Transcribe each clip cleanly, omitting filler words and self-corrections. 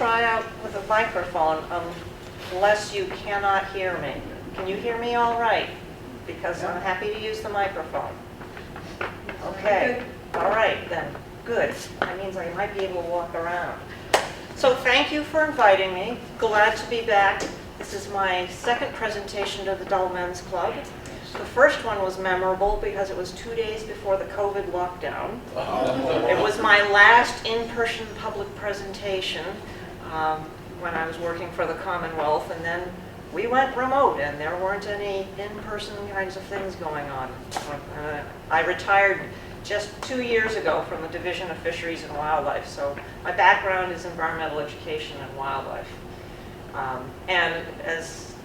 try out with a microphone unless you cannot hear me. Can you hear me all right? Because I'm happy to use the microphone. Okay, all right then, good. That means I might be able to walk around. So thank you for inviting me. Glad to be back. This is my second presentation to the Dull Men's Club. The first one was memorable because it was 2 days before the COVID lockdown. It was my last in-person public presentation when I was working for the Commonwealth, and then we went remote and there weren't any in-person kinds of things going on. I retired just 2 years ago from the Division of Fisheries and Wildlife, so my background is environmental education and wildlife. And as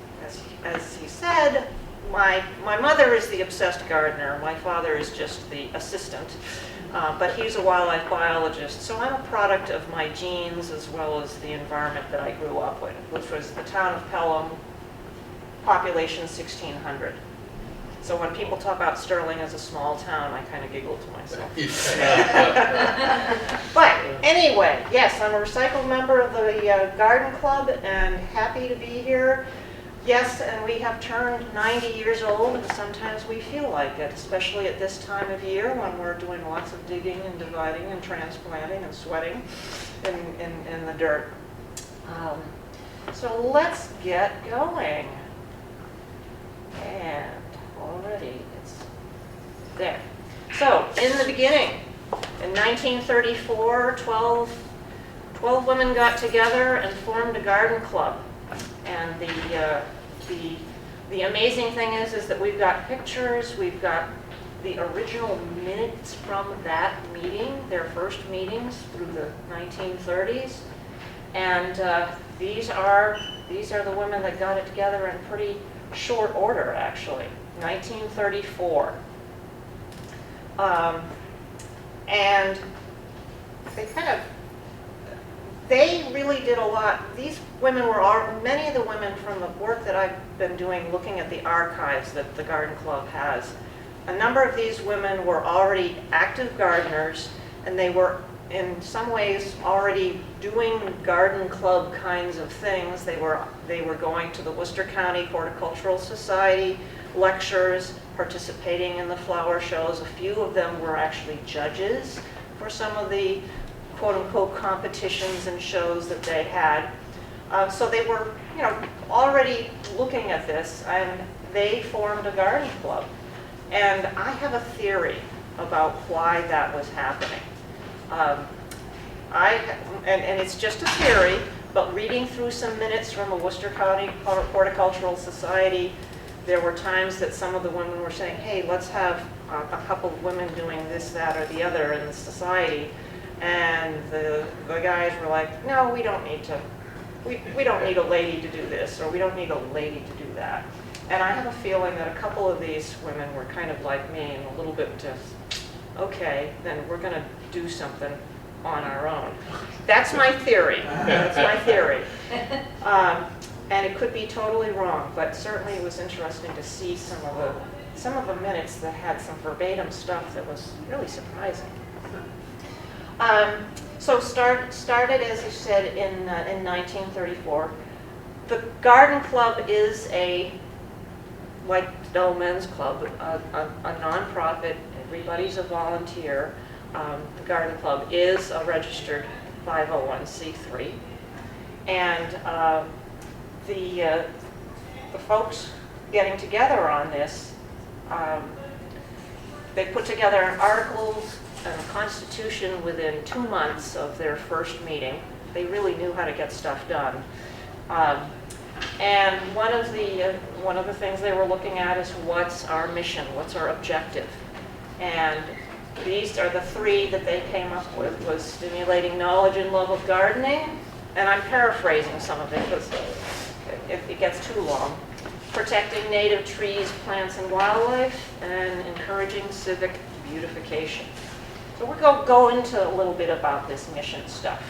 he said, my mother is the obsessed gardener. My father is just the assistant, but he's a wildlife biologist. So I'm a product of my genes as well as the environment that I grew up with, which was the town of Pelham, population 1,600. So when people talk about Sterling as a small town, I kind of giggle to myself. But anyway, yes, I'm a recycled member of the garden club and happy to be here. Yes, and we have turned 90 years old, and sometimes we feel like it, especially at this time of year when we're doing lots of digging and dividing and transplanting and sweating in the dirt. So let's get going. And already it's there. So in the beginning, in 1934, 12 women got together and formed a garden club. And the amazing thing is that we've got pictures, we've got the original minutes from that meeting, their first meetings through the 1930s. And these are the women that got it together in pretty short order, actually. 1934. And they really did a lot. These women were many of the women from the work that I've been doing looking at the archives that the Garden Club has. A number of these women were already active gardeners, and they were in some ways already doing garden club kinds of things. They were going to the Worcester County Horticultural Society lectures, participating in the flower shows. A few of them were actually judges for some of the quote-unquote competitions and shows that they had. So they were, already looking at this, and they formed a garden club. And I have a theory about why that was happening. And it's just a theory, but reading through some minutes from the Worcester County Horticultural Society, there were times that some of the women were saying, hey, let's have a couple of women doing this, that, or the other in the society. And the guys were like, no, we don't need to. We don't need a lady to do this, or we don't need a lady to do that. And I have a feeling that a couple of these women were kind of like me and a little bit just, okay, then we're going to do something on our own. That's my theory. That's my theory. And it could be totally wrong, but certainly it was interesting to see some of the minutes that had some verbatim stuff that was really surprising. So started, as you said, in 1934. The Garden Club is like Dull Men's Club, a nonprofit. Everybody's a volunteer. The Garden Club is a registered 501c3, and the folks getting together on this, they put together articles and a constitution within 2 months of their first meeting. They really knew how to get stuff done. And one of the things they were looking at is what's our mission, what's our objective. And these are the three that they came up with, was stimulating knowledge and love of gardening, and I'm paraphrasing some of it because it gets too long. Protecting native trees, plants, and wildlife, and encouraging civic beautification. So we're going to go into a little bit about this mission stuff.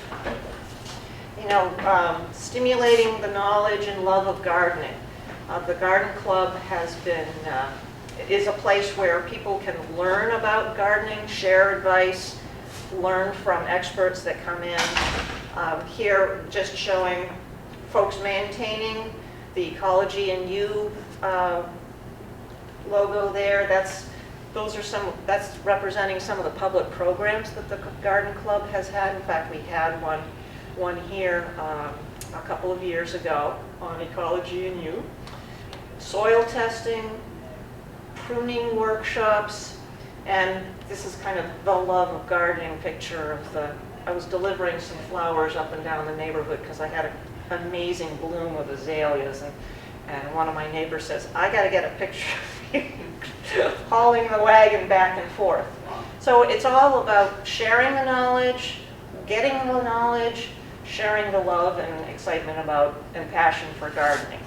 Stimulating the knowledge and love of gardening. The Garden Club is a place where people can learn about gardening, share advice, learn from experts that come in. Here, just showing folks maintaining the Ecology and You logo there. That's representing some of the public programs that the Garden Club has had. In fact, we had one here a couple of years ago on Ecology and You. Soil testing, pruning workshops, and this is kind of the love of gardening picture of I was delivering some flowers up and down the neighborhood because I had an amazing bloom of azaleas, and one of my neighbors says, I got to get a picture of you hauling the wagon back and forth. So it's all about sharing the knowledge, getting the knowledge, sharing the love and excitement about and passion for gardening.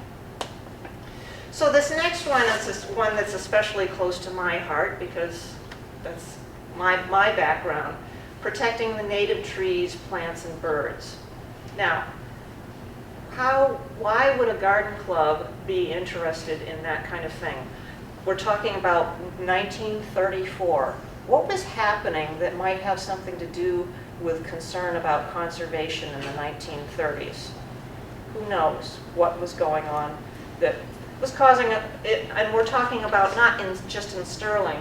So this next one is one that's especially close to my heart because that's my background, protecting the native trees, plants, and birds. Now, why would a garden club be interested in that kind of thing? We're talking about 1934. What was happening that might have something to do with concern about conservation in the 1930s? Who knows what was going on that was causing it, and we're talking about not just in Sterling,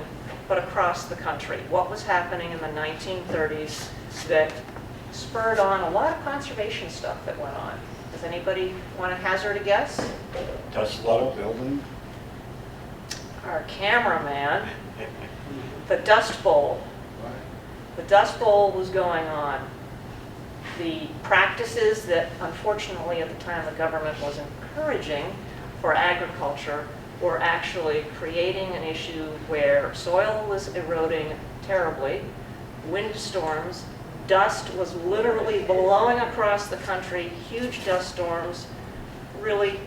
but across the country. What was happening in the 1930s that spurred on a lot of conservation stuff that went on? Does anybody want to hazard a guess? Dust Bowl building? Our cameraman, the Dust Bowl. The Dust Bowl was going on. The practices that unfortunately at the time the government was encouraging for agriculture were actually creating an issue where soil was eroding terribly, windstorms, dust was literally blowing across the country, huge dust storms, really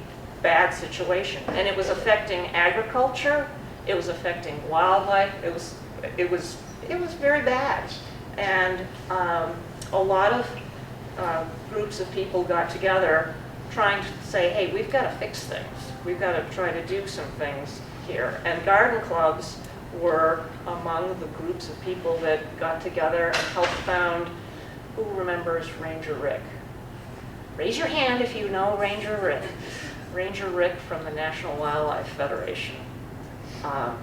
bad situation. And it was affecting agriculture, it was affecting wildlife, it was very bad. And a lot of groups of people got together trying to say, hey, we've got to fix things. We've got to try to do some things here. And garden clubs were among the groups of people that got together and helped found, who remembers Ranger Rick? Raise your hand if you know Ranger Rick. Ranger Rick from the National Wildlife Federation. A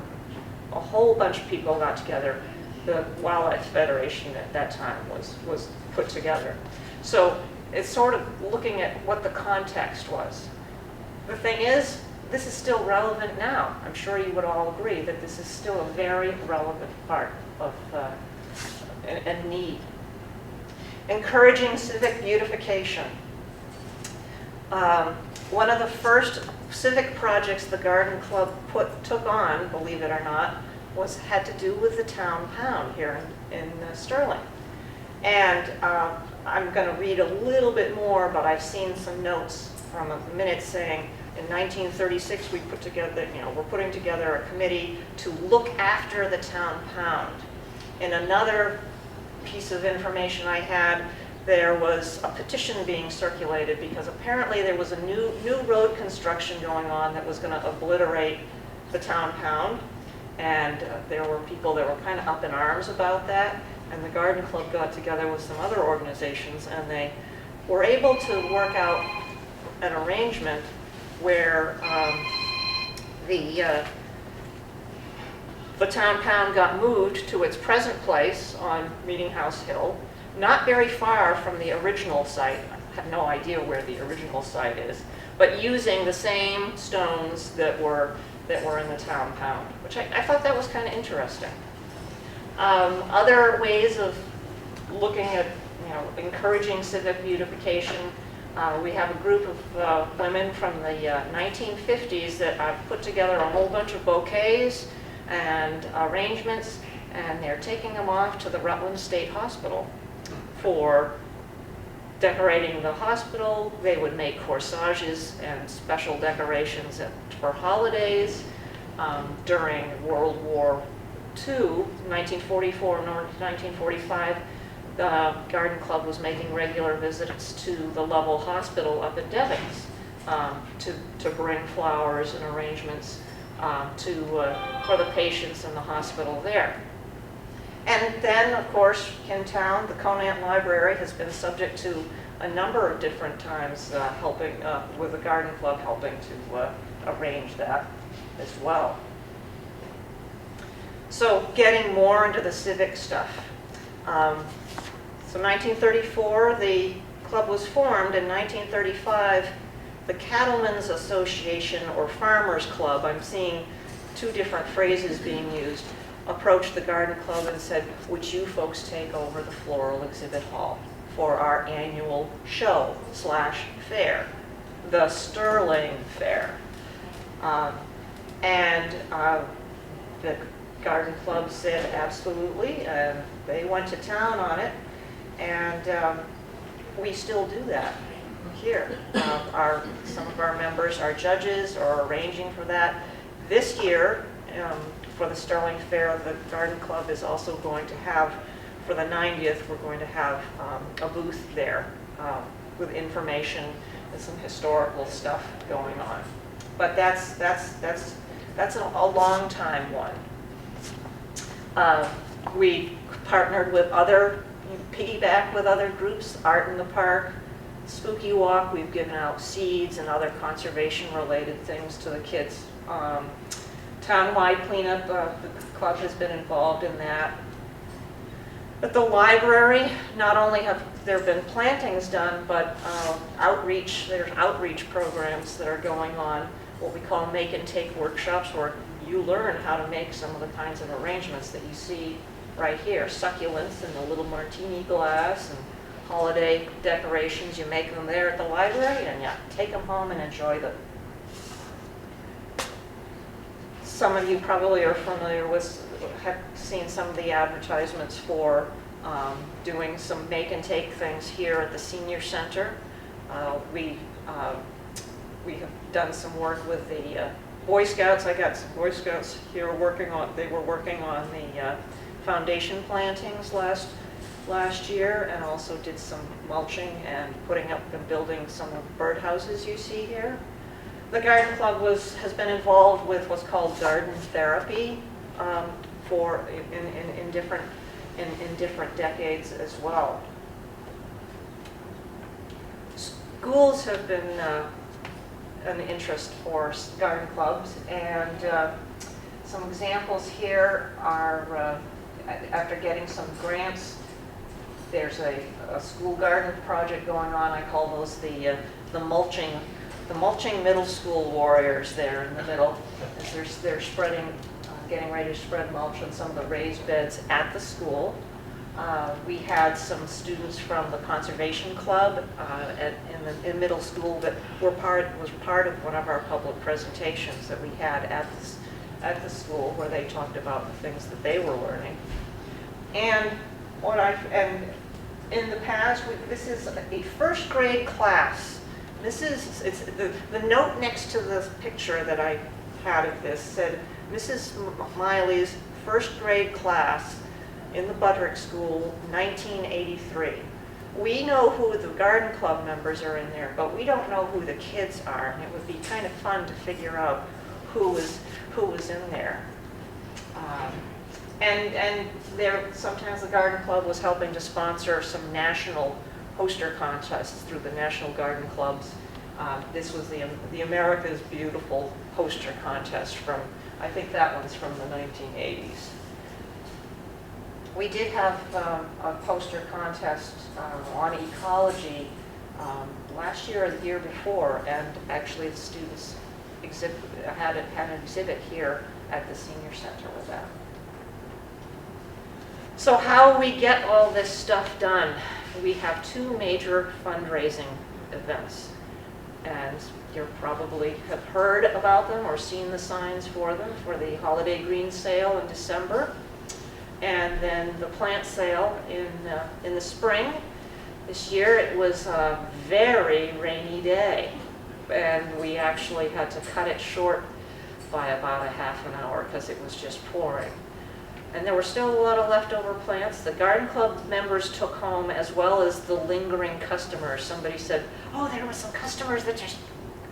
whole bunch of people got together. The Wildlife Federation at that time was put together. So it's sort of looking at what the context was. The thing is, this is still relevant now. I'm sure you would all agree that this is still a very relevant part of a need. Encouraging civic beautification. One of the first civic projects the Garden Club took on, believe it or not, had to do with the town pound here in Sterling. And I'm going to read a little bit more, but I've seen some notes from a minute saying in 1936 we put together, we're putting together a committee to look after the town pound. In another piece of information I had, there was a petition being circulated because apparently there was a new road construction going on that was going to obliterate the town pound. And there were people that were kind of up in arms about that. And the Garden Club got together with some other organizations, and they were able to work out an arrangement where the town pound got moved to its present place on Meeting House Hill, not very far from the original site. I have no idea where the original site is, but using the same stones that were in the town pound, which I thought that was kind of interesting. Other ways of looking at, encouraging civic beautification. We have a group of women from the 1950s that have put together a whole bunch of bouquets and arrangements, and they're taking them off to the Rutland State Hospital for decorating the hospital. They would make corsages and special decorations for holidays. During World War II, 1944 and 1945, the Garden Club was making regular visits to the Lovell Hospital up at Devens to bring flowers and arrangements for the patients in the hospital there. And then, of course, in town, the Conant Library has been subject to a number of different times helping with the garden club, helping to arrange that as well. So getting more into the civic stuff. So 1934, the club was formed. In 1935, the Cattlemen's Association or Farmers Club, I'm seeing two different phrases being used, approached the garden club and said, would you folks take over the floral exhibit hall for our annual show / fair, the Sterling Fair. The garden club said absolutely, and they went to town on it, and we still do that here. Some of our members are judges or arranging for that. This year, for the Sterling Fair, the garden club is also going to have, for the 90th, we're going to have a booth there with information and some historical stuff going on. But that's a long time one. We partnered with other, piggyback with other groups, Art in the Park, Spooky Walk. We've given out seeds and other conservation-related things to the kids. Townwide cleanup, the club has been involved in that. At the library, not only have there been plantings done, but there's outreach programs that are going on, what we call make and take workshops, where you learn how to make some of the kinds of arrangements that you see right here. Succulents in the little martini glass and holiday decorations. You make them there at the library and you take them home and enjoy them. Some of you probably are familiar with, have seen some of the advertisements for doing some make and take things here at the senior center. We have done some work with the Boy Scouts. I got some Boy Scouts here working on, they were working on the foundation plantings last year, and also did some mulching and putting up and building some of the birdhouses you see here. The garden club has been involved with what's called garden therapy in different decades as well. Schools have been an interest for garden clubs, and some examples here are after getting some grants. There's a school garden project going on. I call those the mulching middle school warriors there in the middle. They're spreading, getting ready to spread mulch on some of the raised beds at the school. We had some students from the conservation club in middle school that was part of one of our public presentations that we had at the school, where they talked about the things that they were learning. And in the past, this is a first grade class. It's the note next to the picture that I had of this said, Mrs. Miley's first grade class in the Butterick School, 1983. We know who the garden club members are in there, but we don't know who the kids are, and it would be kind of fun to figure out who was in there. And sometimes the garden club was helping to sponsor some national poster contests through the National Garden Clubs. This was the America's Beautiful poster contest from, I think that one's from the 1980s. We did have a poster contest on ecology last year or the year before, and actually the students had an exhibit here at the senior center with that. So how we get all this stuff done? We have two major fundraising events, and you probably have heard about them or seen the signs for them, for the Holiday Green Sale in December, and then the plant sale in the spring. This year it was a very rainy day, and we actually had to cut it short by about a half an hour because it was just pouring. And there were still a lot of leftover plants. The garden club members took home, as well as the lingering customers. Somebody said, oh, there were some customers that just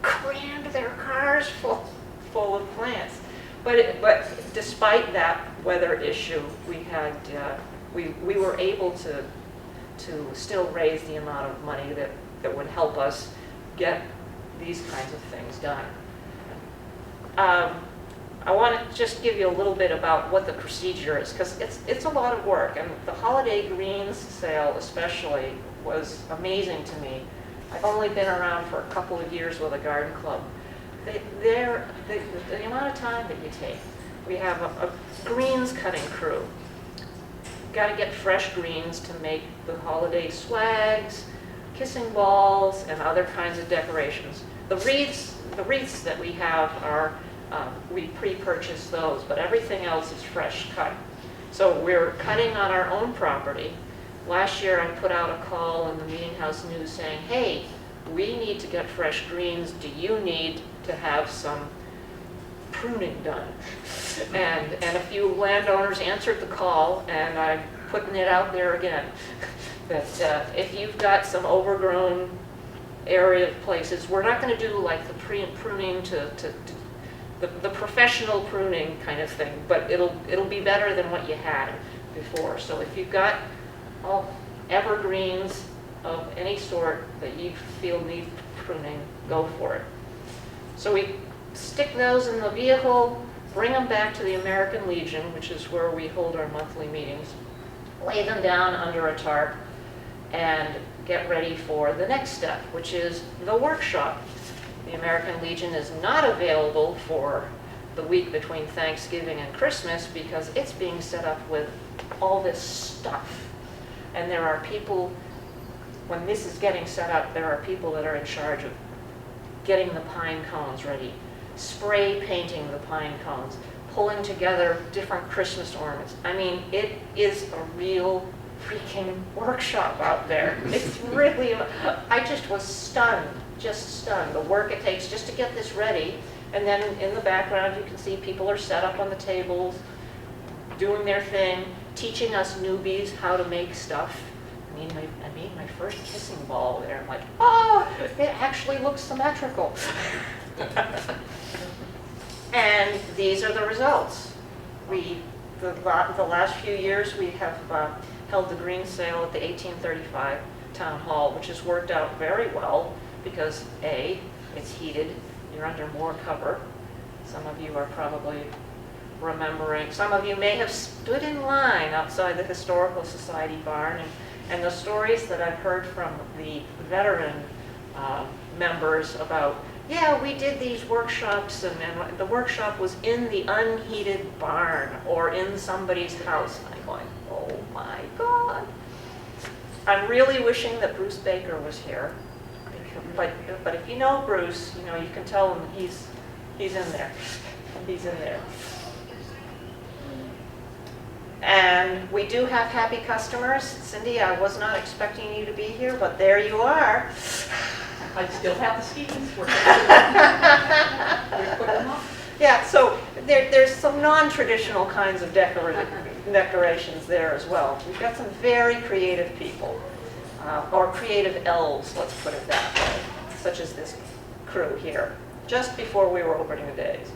crammed their cars full of plants. But despite that weather issue, we were able to to still raise the amount of money that would help us get these kinds of things done. I want to just give you a little bit about what the procedure is, because it's a lot of work, and the holiday greens sale especially was amazing to me. I've only been around for a couple of years with a garden club. The amount of time that you take. We have a greens cutting crew. Got to get fresh greens to make the holiday swags, kissing balls, and other kinds of decorations. The wreaths that we have are, we pre-purchase those, but everything else is fresh cut. So we're cutting on our own property. Last year I put out a call in the Meeting House News saying, hey, we need to get fresh greens. Do you need to have some pruning done? And a few landowners answered the call, and I'm putting it out there again. That if you've got some overgrown area of places, we're not going to do like the pruning to the professional pruning kind of thing, but it'll be better than what you had before. So if you've got all evergreens of any sort that you feel need pruning, go for it. So we stick those in the vehicle, bring them back to the American Legion, which is where we hold our monthly meetings, lay them down under a tarp, and get ready for the next step, which is the workshop. The American Legion is not available for the week between Thanksgiving and Christmas because it's being set up with all this stuff. And there are people, when this is getting set up, there are people that are in charge of getting the pine cones ready, spray painting the pine cones, pulling together different Christmas ornaments. I mean, it is a real freaking workshop out there. It's really, I just was stunned, just stunned. The work it takes just to get this ready. And then in the background, you can see people are set up on the tables, doing their thing, teaching us newbies how to make stuff. I made my first kissing ball there. I'm like, oh, it actually looks symmetrical. And these are the results. The last few years, we have held the green sale at the 1835 Town Hall, which has worked out very well because A, it's heated, you're under more cover. Some of you are probably remembering, some of you may have stood in line outside the Historical Society barn, and the stories that I've heard from the veteran members about, yeah, we did these workshops, and the workshop was in the unheated barn or in somebody's house. And I'm going, oh my God. I'm really wishing that Bruce Baker was here. But if you know Bruce, you can tell him he's in there. He's in there. And we do have happy customers. Cindy, I was not expecting you to be here, but there you are. I still have the skis. We're putting them up. Yeah, so there's some non-traditional kinds of decorations there as well. We've got some very creative people, or creative elves, let's put it that way, such as this crew here, just before we were opening the days.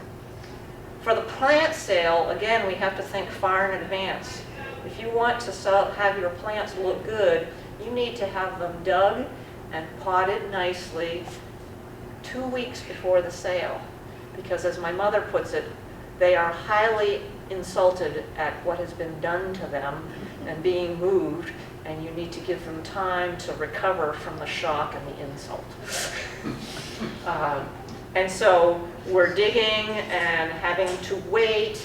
For the plant sale, again, we have to think far in advance. If you want to have your plants look good, you need to have them dug and potted nicely 2 weeks before the sale. Because as my mother puts it, they are highly insulted at what has been done to them and being moved, and you need to give them time to recover from the shock and the insult. And so we're digging and having to wait,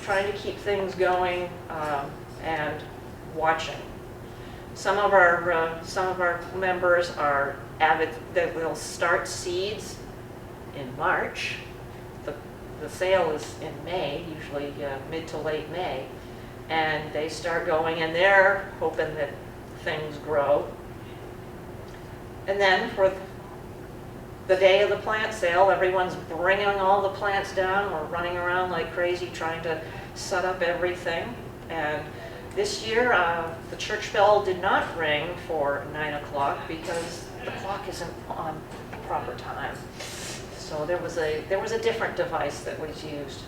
trying to keep things going, and watching. Some of our members are avid. That will start seeds in March. The sale is in May, usually mid to late May, and they start going, and they're hoping that things grow. And then for the day of the plant sale, everyone's bringing all the plants down. We're running around like crazy trying to set up everything. And this year, the church bell did not ring for 9 o'clock because the clock isn't on proper time. So there was a different device that was used.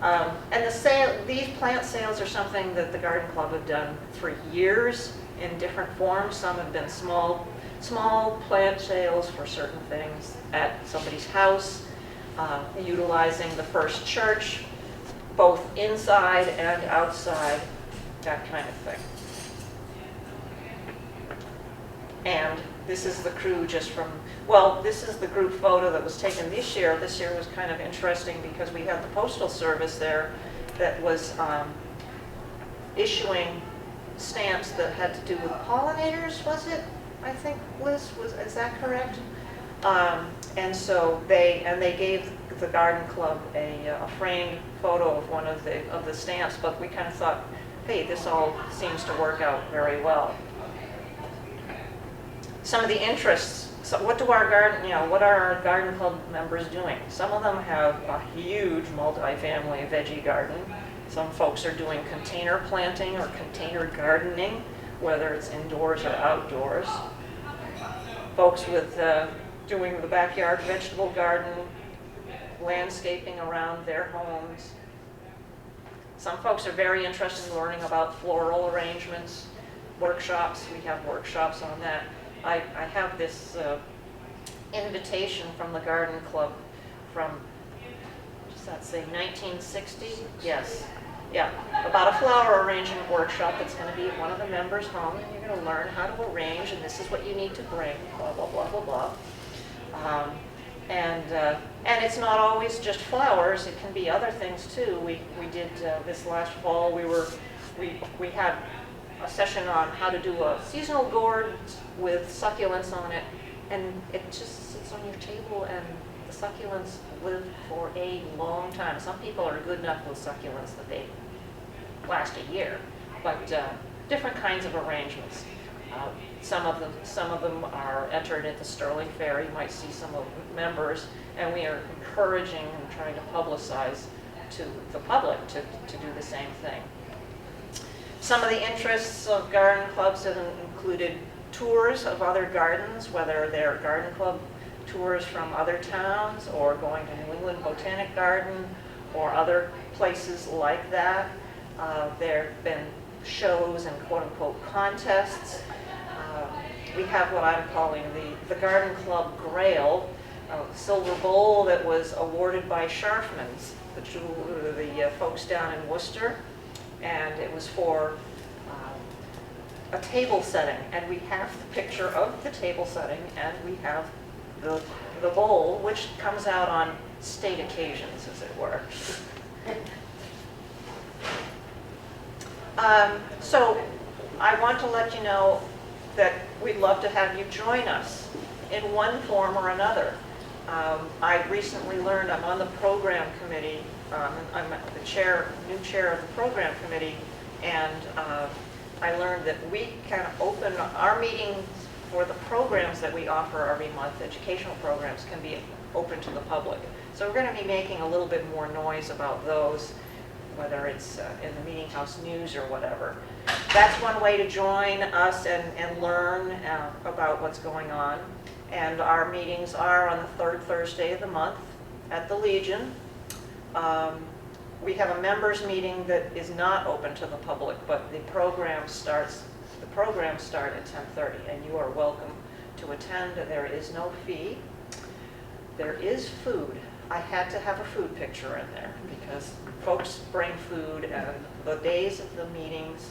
And the sale, these plant sales are something that the garden club have done for years in different forms. Some have been small plant sales for certain things at somebody's house, utilizing the First Church, both inside and outside, that kind of thing. And this is the crew just from, well, this is the group photo that was taken this year. This year was kind of interesting because we had the Postal Service there that was issuing stamps that had to do with pollinators, was it? I think, Liz, is that correct? And so they gave the garden club a framed photo of one of the stamps, but we kind of thought, hey, this all seems to work out very well. Some of the interests, so what are our garden club members doing? Some of them have a huge multi-family veggie garden. Some folks are doing container planting or container gardening, whether it's indoors or outdoors. Folks with doing the backyard vegetable garden, landscaping around their homes. Some folks are very interested in learning about floral arrangements, workshops. We have workshops on that. I have this invitation from the garden club from, does that say 1960? Yes. Yeah, about a flower arrangement workshop that's going to be at one of the members' homes, and you're going to learn how to arrange, and this is what you need to bring, blah, blah, blah, blah, blah. And it's not always just flowers, it can be other things too. We did this last fall, we had a session on how to do a seasonal gourd with succulents on it, and it just sits on your table and the succulents live for a long time. Some people are good enough with succulents that they last a year, but different kinds of arrangements. Some of them are entered at the Sterling Fair. You might see some of the members, and we are encouraging and trying to publicize to the public to do the same thing. Some of the interests of garden clubs have included tours of other gardens, whether they're garden club tours from other towns or going to New England Botanic Garden or other places like that. There have been shows and quote-unquote contests. We have what I'm calling the Garden Club Grail, a silver bowl that was awarded by Scharfman's, the folks down in Worcester, and it was for a table setting, and we have the picture of the table setting, and we have the bowl, which comes out on state occasions, as it were. So I want to let you know that we'd love to have you join us in one form or another. I recently learned, I'm on the program committee, I'm the new chair of the program committee, and I learned that we can open our meetings for the programs that we offer every month. Educational programs can be open to the public. So we're going to be making a little bit more noise about those, whether it's in the Meeting House News or whatever. That's one way to join us and learn about what's going on. And our meetings are on the third Thursday of the month at the Legion. We have a members meeting that is not open to the public, but the programs start at 10:30, and you are welcome to attend. There is no fee. There is food. I had to have a food picture in there because folks bring food, and the days of the meetings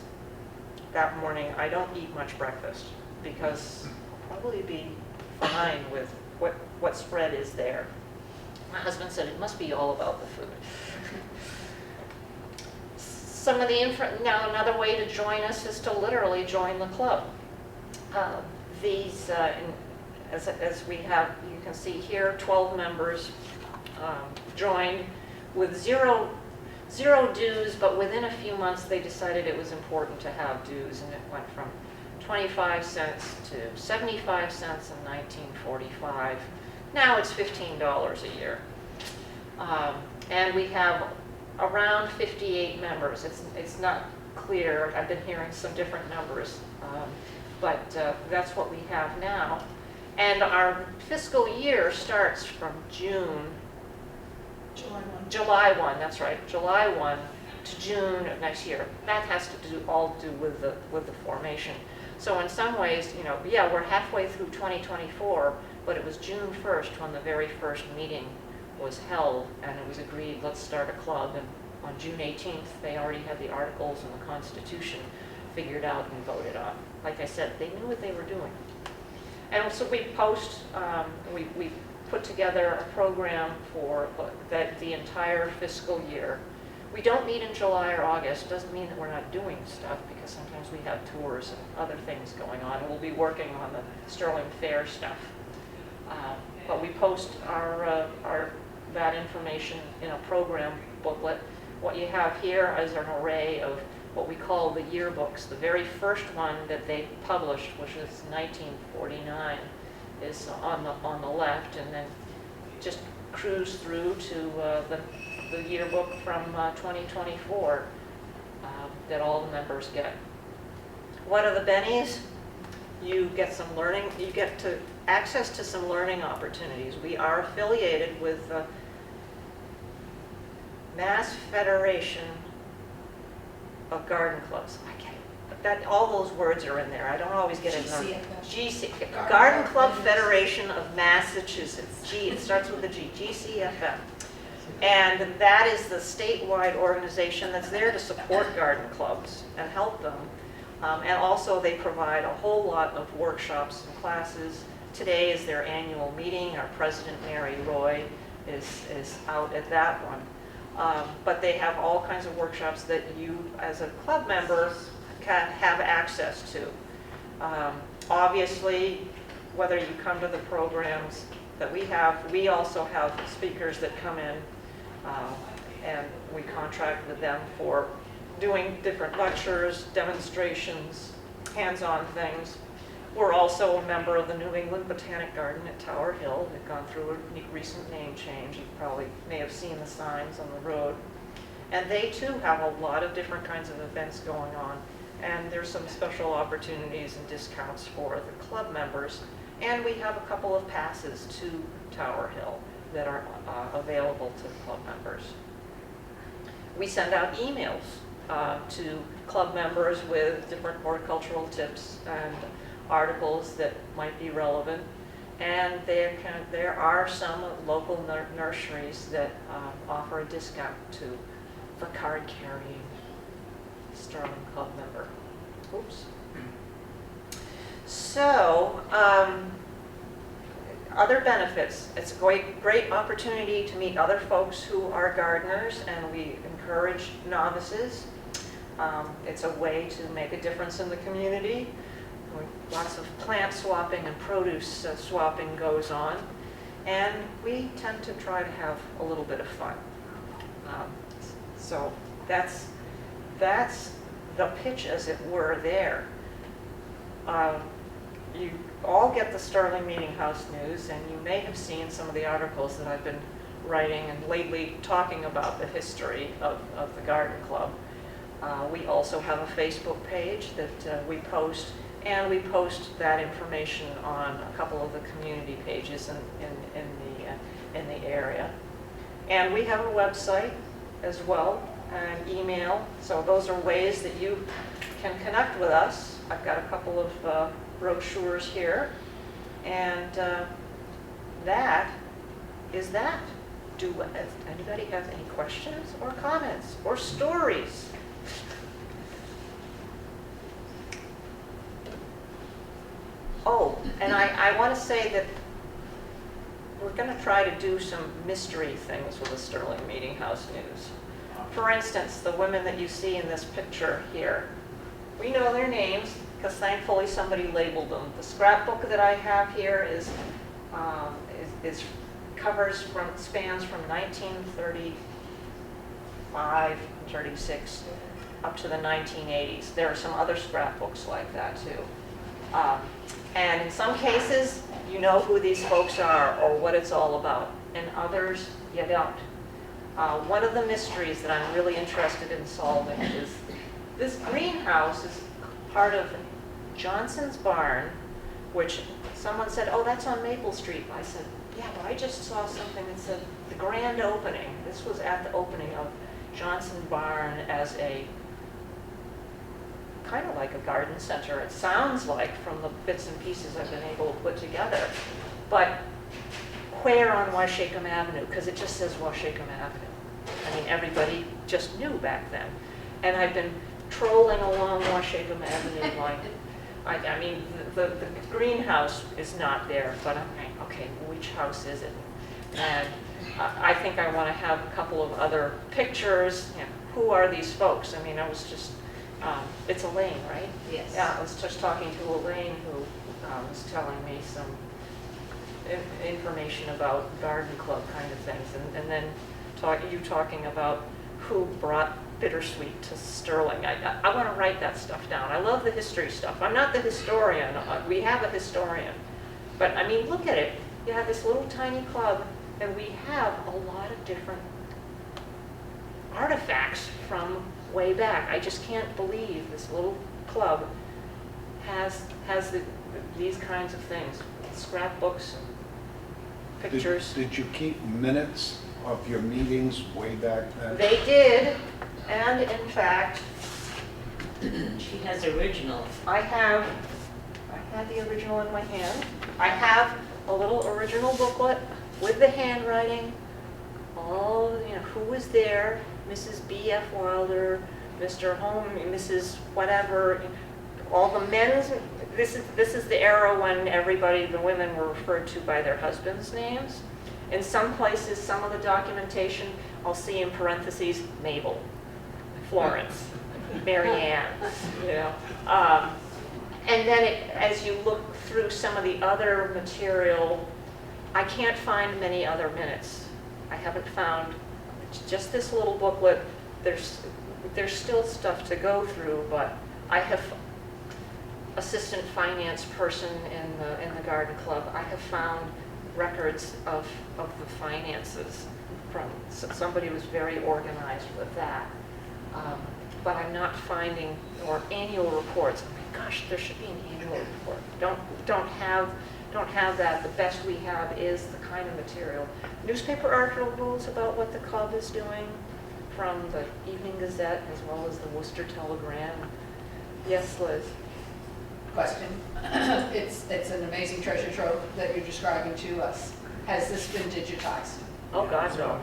that morning, I don't eat much breakfast because I'll probably be fine with what spread is there. My husband said it must be all about the food. Some of the now another way to join us is to literally join the club. These, as we have, you can see here, 12 members joined with zero dues, but within a few months they decided it was important to have dues, and it went from 25 cents to 75 cents in 1945. Now it's $15 a year. And we have around 58 members. It's not clear. I've been hearing some different numbers, but that's what we have now. And our fiscal year starts from June July 1. July 1, that's right, July 1 to June of next year. That has to do all do with the formation. So in some ways, you know, yeah, we're halfway through 2024, but it was June 1st when the very first meeting was held, and it was agreed, let's start a club. And on June 18th, they already had the articles and the Constitution figured out and voted on. Like I said, they knew what they were doing. And so we we put together a program for the entire fiscal year. We don't meet in July or August. Doesn't mean that we're not doing stuff, because sometimes we have tours and other things going on. And we'll be working on the Sterling Fair stuff. But we post that information in a program booklet. What you have here is an array of what we call the yearbooks. The very first one that they published, which is 1949, is on the left, and then just cruise through to the yearbook from 2024 that all the members get. What are the bennies? You get some learning, you get access to some learning opportunities. We are affiliated with the Mass Federation of Garden Clubs. All those words are in there. I don't always get it. Garden Club Federation of Massachusetts. It starts with a G, GCFM. And that is the statewide organization that's there to support garden clubs and help them. And also they provide a whole lot of workshops and classes. Today is their annual meeting. Our president, Mary Roy, is out at that one. But they have all kinds of workshops that you, as a club member, can have access to. Obviously, whether you come to the programs that we also have speakers that come in, and we contract with them for doing different lectures, demonstrations, hands-on things. We're also a member of the New England Botanic Garden at Tower Hill. They've gone through a recent name change. You probably may have seen the signs on the road. And they too have a lot of different kinds of events going on. And there's some special opportunities and discounts for the club members. And we have a couple of passes to Tower Hill that are available to club members. We send out emails to club members with different horticultural tips and articles that might be relevant. And there are some local nurseries that offer a discount to the card-carrying Sterling Club member. Oops. So, other benefits. It's a great opportunity to meet other folks who are gardeners, and we encourage novices. It's a way to make a difference in the community. Lots of plant swapping and produce swapping goes on, and we tend to try to have a little bit of fun. So that's the pitch, as it were, there. You all get the Sterling Meeting House news, and you may have seen some of the articles that I've been writing and lately talking about the history of the Garden Club. We also have a Facebook page that we post, and we post that information on a couple of the community pages in the area. And we have a website as well, and email. So those are ways that you can connect with us. I've got a couple of brochures here, and that is that. Does anybody have any questions or comments or stories? Oh, and I want to say that we're going to try to do some mystery things with the Sterling Meeting House news. For instance, the women that you see in this picture here, we know their names because thankfully somebody labeled them. The scrapbook that I have here spans from 1935, 36 up to the 1980s. There are some other scrapbooks like that too. And in some cases, you know who these folks are or what it's all about. In others, you don't. One of the mysteries that I'm really interested in solving is this greenhouse is part of Johnson's barn, which someone said, oh, that's on Maple Street. I said, Yeah, but I just saw something that said the grand opening. This was at the opening of Johnson Barn as a, kind of like a garden center, it sounds like, from the bits and pieces I've been able to put together. But where on Washington Avenue? Because it just says Washington Avenue. I mean, everybody just knew back then. And I've been trolling along Washington Avenue like, I mean, the greenhouse is not there, but I'm like, okay, which house is it? And I think I want to have a couple of other pictures. You know, who are these folks? I mean, I was just, it's Elaine, right? Yes. Yeah, I was just talking to Elaine, who was telling me some information about garden club kind of things, and then you talking about who brought bittersweet to Sterling. I want to write that stuff down. I love the history stuff. I'm not the historian. We have a historian. But I mean, look at it. You have this little tiny club, and we have a lot of different artifacts from way back. I just can't believe this little club has these kinds of things, scrapbooks and pictures. Did you keep minutes of your meetings way back then? They did, and in fact, She has originals. I had the original in my hand. I have a little original booklet with the handwriting, all, you know, who was there, Mrs. B.F. Wilder, Mr. Home, Mrs. whatever, all the men's, this is the era when everybody, the women were referred to by their husbands' names. In some places, some of the documentation, I'll see in parentheses, Mabel, Florence, Mary Ann, you know. And then as you look through some of the other material, I can't find many other minutes. I haven't found just this little booklet. There's still stuff to go through, but I have assistant finance person in the garden club. I have found records of the finances from somebody was very organized with that. But I'm not finding, or annual reports. Oh my gosh, there should be an annual report. Don't have that. The best we have is the kind of material. Newspaper articles about what the club is doing from the Evening Gazette as well as the Worcester Telegram. Yes, Liz? Question. It's an amazing treasure trove that you're describing to us. Has this been digitized? Oh, God, no.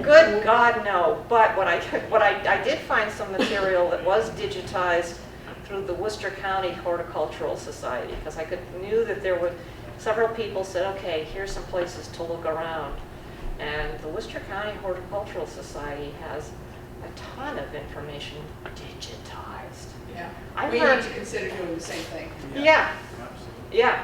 Good God, no. But what I did find some material that was digitized through the Worcester County Horticultural Society, because I knew that there were several people said, okay, here's some places to look around. And the Worcester County Horticultural Society has a ton of information digitized. Yeah. I've We heard- need to consider doing the same thing. Yeah, yeah.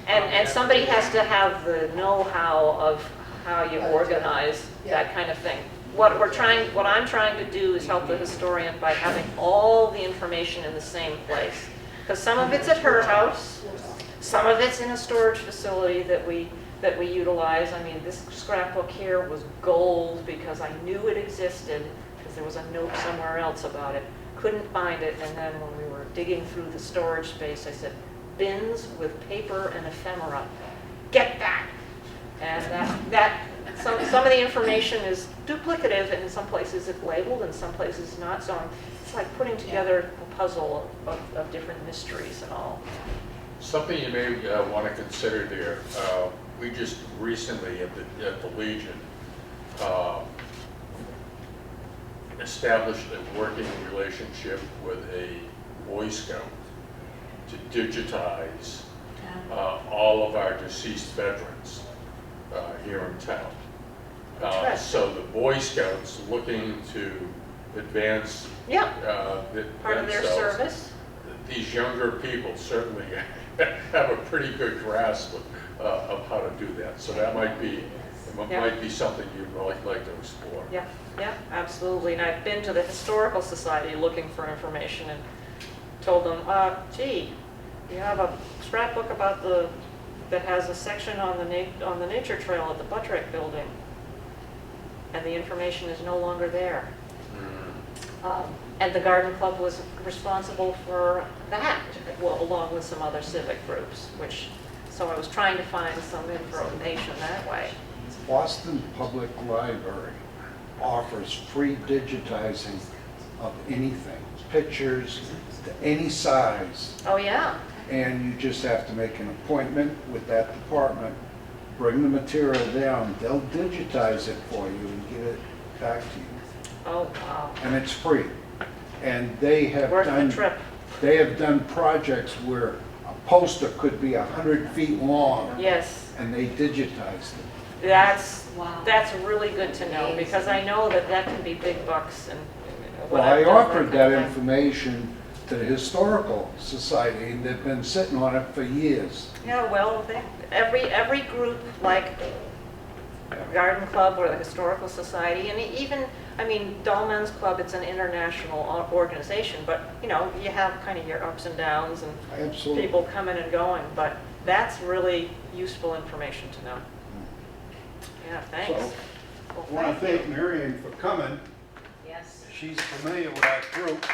And somebody has to have the know-how of how you organize that kind of thing. What I'm trying to do is help the historian by having all the information in the same place. Because some of it's at her house, some of it's in a storage facility that we utilize. I mean, this scrapbook here was gold because I knew it existed, because there was a note somewhere else about it. Couldn't find it, and then when we were digging through the storage space, I said, bins with paper and ephemera. Get that! And some of the information is duplicative, and in some places it's labeled, and some places not. So it's like putting together a puzzle of different mysteries and all. Something you may want to consider there, we just recently at the Legion established a working relationship with a Boy Scout to digitize all of our deceased veterans here in town. So the Boy Scouts looking to advance Yeah, part of their themselves. service. These younger people certainly have a pretty good grasp of how to do that. So that might be something you'd like to explore. Yeah, yeah, absolutely. And I've been to the Historical Society looking for information and told them, gee, you have a scrapbook about that has a section on the nature trail at the Buttrick building, and the information is no longer there. And the garden club was responsible for that, well, along with some other civic groups, which So I was trying to find some information that way. Boston Public Library offers free digitizing of anything, pictures to any size. Oh, yeah? And you just have to make an appointment with that department, bring the material down, they'll digitize it for you and give it back to you. Oh, wow. And it's free. And they have Worth the done, trip. they have done projects where a poster could be 100 feet long Yes, and they digitized it. that's Wow. really good to know, because I know that that can be big bucks and Well, whatever. I offered that information to the Historical Society and they've been sitting on it for years. Yeah, well, every group, like Garden Club or the Historical Society, and even, I mean, Dolmen's Club, it's an international organization, but, you know, you have kind of your ups and downs and Absolutely. people coming and going, but that's really useful information to know. Yeah, thanks. So, Well, I want to thank thank Marion for coming. Yes. She's familiar with our group.